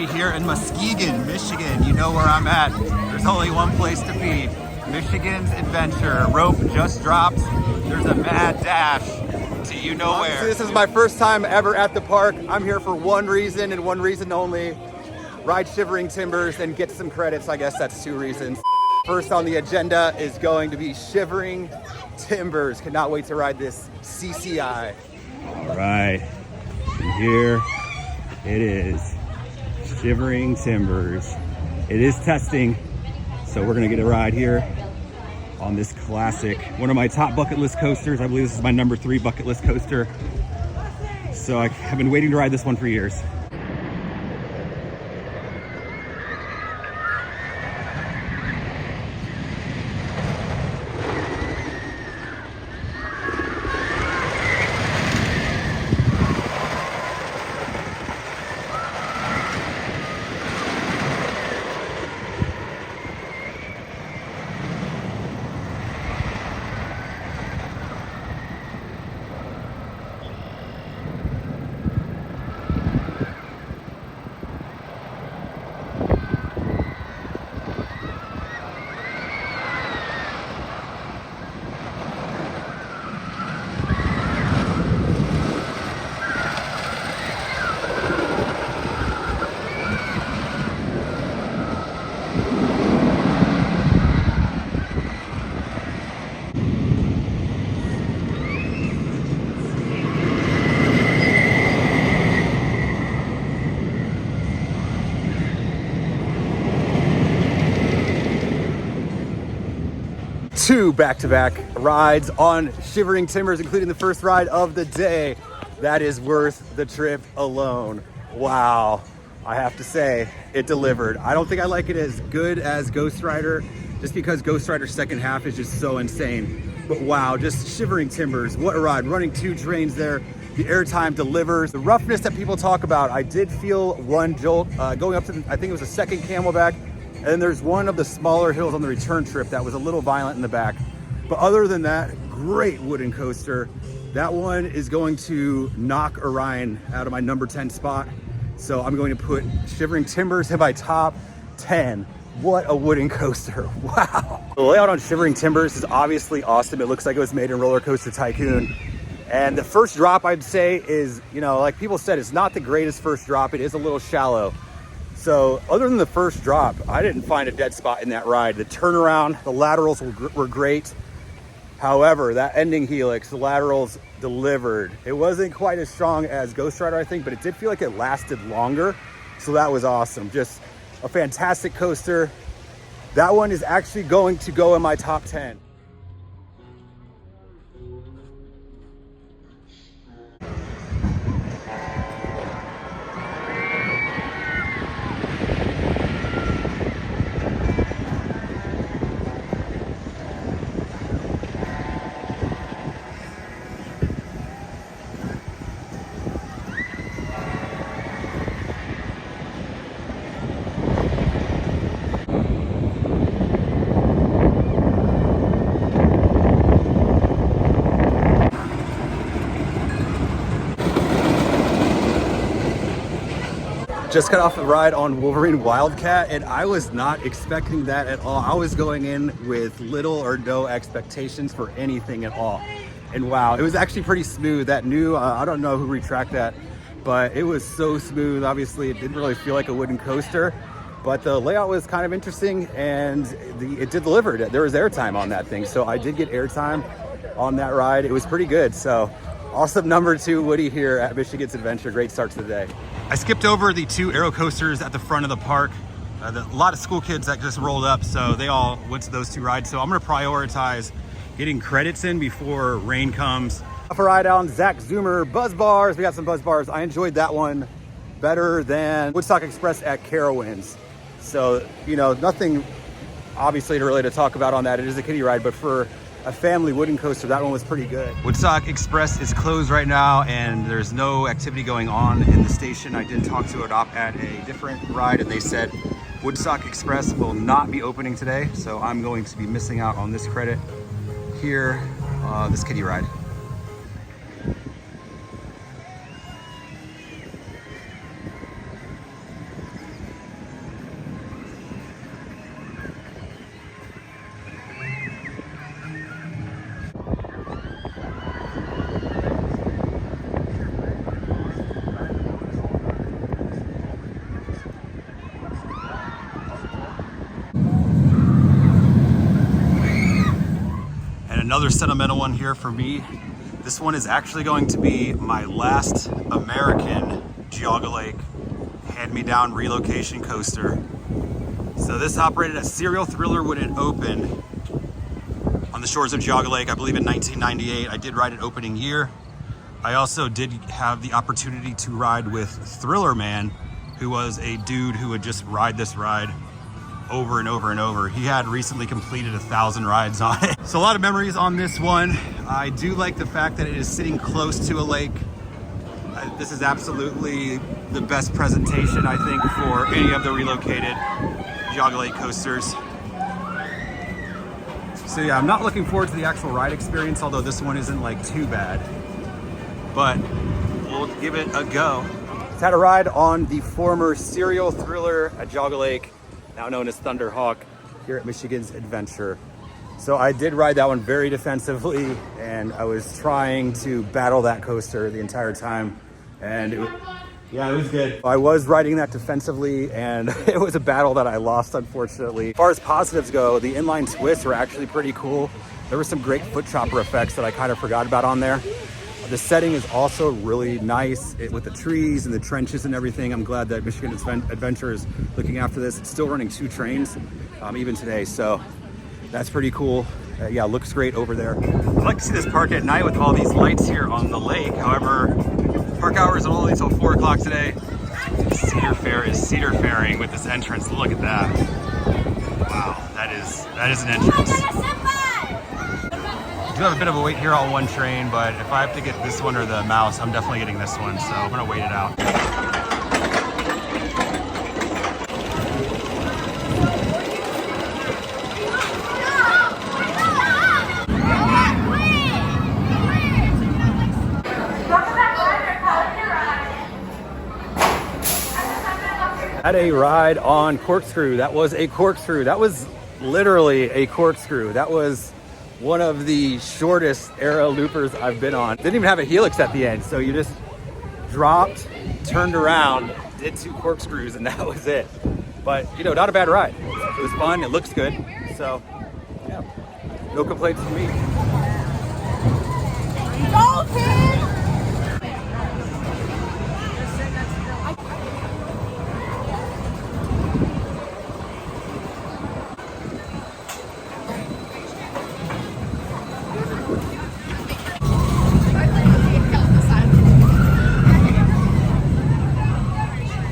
me here in Muskegon, Michigan. You know where I'm at. There's only one place to be. Michigan's Adventure. Rope just dropped. There's a mad dash to you know where. This is my first time ever at the park. I'm here for one reason and one reason only. Ride Shivering Timbers and get some credits. I guess that's two reasons. First on the agenda is going to be Shivering Timbers. Cannot wait to ride this CCI. All right, and here it is, Shivering Timbers. It is testing, so we're gonna get a ride here on this classic, one of my top bucket list coasters. I believe this is my number 3 bucket list coaster. So I have been waiting to ride this one for years. Two back-to-back rides on Shivering Timbers, including the first ride of the day. That is worth the trip alone. Wow, I have to say, it delivered. I don't think I like it as good as Ghost Rider, just because Ghost Rider's second half is just so insane. But wow, just Shivering Timbers, what a ride. Running 2 trains there, the airtime delivers. The roughness that people talk about, I did feel one jolt going up to, I think it was a second Camelback. And then there's one of the smaller hills on the return trip that was a little violent in the back. But other than that, great wooden coaster. That one is going to knock Orion out of my number 10 spot. So I'm going to put Shivering Timbers in my top 10. What a wooden coaster, wow. The layout on Shivering Timbers is obviously awesome. It looks like it was made in Roller Coaster Tycoon. And the first drop, I'd say, is, you know, like people said, it's not the greatest first drop. It is a little shallow. So other than the first drop, I didn't find a dead spot in that ride. The turnaround, the laterals were great. However, that ending helix, the laterals delivered. It wasn't quite as strong as Ghost Rider, I think, but it did feel like it lasted longer. So that was awesome. Just a fantastic coaster. That one is actually going to go in my top 10. Just got off the ride on Wolverine Wildcat, and I was not expecting that at all. I was going in with little or no expectations for anything at all. And wow, it was actually pretty smooth. That new, I don't know who retracked that, but it was so smooth. Obviously, it didn't really feel like a wooden coaster, but the layout was kind of interesting, and it did deliver. There was airtime on that thing, so I did get airtime on that ride. It was pretty good. So awesome number 2 Woody here at Michigan's Adventure. Great start to the day. I skipped over the 2 aero coasters at the front of the park. A lot of school kids that just rolled up, so they all went to those 2 rides. So I'm gonna prioritize getting credits in before rain comes. Off a ride on Zach Zoomer Buzz Bars. We got some Buzz Bars. I enjoyed that one better than Woodstock Express at Carowinds. So, you know, nothing obviously really to talk about on that. It is a kiddie ride, but for a family wooden coaster, that one was pretty good. Woodstock Express is closed right now, and there's no activity going on in the station. I did talk to a op at a different ride, and they said Woodstock Express will not be opening today, so I'm going to be missing out on this credit here, this kiddie ride. another sentimental one here for me. This one is actually going to be my last American Geauga Lake hand-me-down relocation coaster. So this operated as Serial Thriller when it opened on the shores of Geauga Lake, I believe in 1998. I did ride it opening year. I also did have the opportunity to ride with Thriller Man, who was a dude who would just ride this ride over and over and over. He had recently completed 1,000 rides on it. So a lot of memories on this one. I do like the fact that it is sitting close to a lake. This is absolutely the best presentation, I think, for any of the relocated Geauga Lake coasters. So yeah, I'm not looking forward to the actual ride experience, although this one isn't like too bad, but we'll give it a go. Just had a ride on the former Serial Thriller at Geauga Lake, now known as Thunderhawk, here at Michigan's Adventure. So I did ride that one very defensively, and I was trying to battle that coaster the entire time, and it was good. I was riding that defensively, and it was a battle that I lost, unfortunately. As far as positives go, the inline twists were actually pretty cool. There were some great foot chopper effects that I kind of forgot about on there. The setting is also really nice with the trees and the trenches and everything. I'm glad that Michigan Adventure is looking after this. It's still running 2 trains, even today, so that's pretty cool. Yeah, looks great over there. I'd like to see this park at night with all these lights here on the lake. However, park hours are only until 4 o'clock today. Cedar Fair is Cedar Fairing with this entrance. Look at that. Wow, that is an entrance. I do have a bit of a wait here on one train, but if I have to get this one or the mouse, I'm definitely getting this one, so I'm gonna wait it out. Had a ride on Corkscrew. That was a corkscrew. That was literally a corkscrew. That was one of the shortest era loopers I've been on. Didn't even have a helix at the end, so you just dropped, turned around, did 2 corkscrews, and that was it. But you know, not a bad ride. It was fun. It looks good. So yeah, no complaints from me.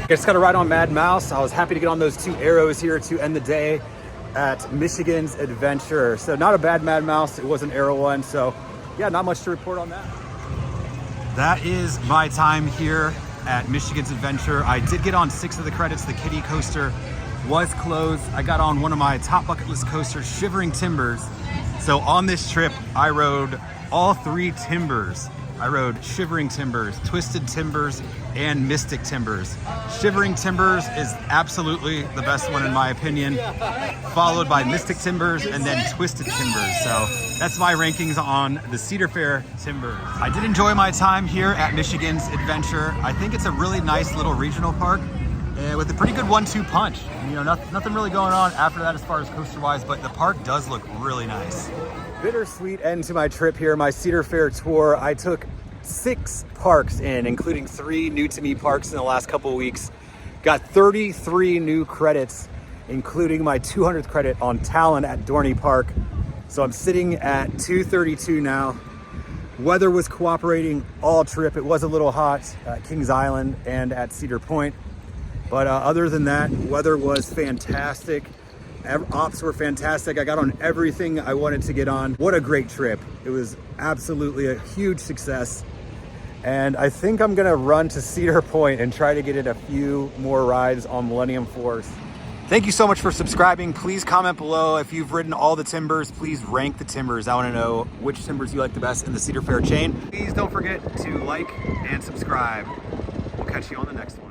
I just got a ride on Mad Mouse. I was happy to get on those 2 arrows here to end the day at Michigan's Adventure. So not a bad Mad Mouse. It was an arrow one. So yeah, not much to report on that. That is my time here at Michigan's Adventure. I did get on 6 of the credits. The kiddie coaster was closed. I got on one of my top bucket list coasters, Shivering Timbers. So on this trip, I rode all 3 timbers. I rode Shivering Timbers, Twisted Timbers, and Mystic Timbers. Shivering Timbers is absolutely the best one in my opinion, followed by Mystic Timbers and then Twisted Timbers. So that's my rankings on the Cedar Fair Timbers. I did enjoy my time here at Michigan's Adventure. I think it's a really nice little regional park with a pretty good 1-2 punch. You know, nothing really going on after that as far as coaster-wise, but the park does look really nice. Bittersweet end to my trip here, my Cedar Fair tour. I took 6 parks in, including 3 new to me parks in the last couple of weeks. Got 33 new credits, including my 200th credit on Talon at Dorney Park. So I'm sitting at 232 now. Weather was cooperating all trip. It was a little hot at Kings Island and at Cedar Point. But other than that, weather was fantastic. Ops were fantastic. I got on everything I wanted to get on. What a great trip. It was absolutely a huge success. And I think I'm gonna run to Cedar Point and try to get in a few more rides on Millennium Force. Thank you so much for subscribing. Please comment below if you've ridden all the timbers. Please rank the timbers. I wanna know which timbers you like the best in the Cedar Fair chain. Please don't forget to like and subscribe. We'll catch you on the next one.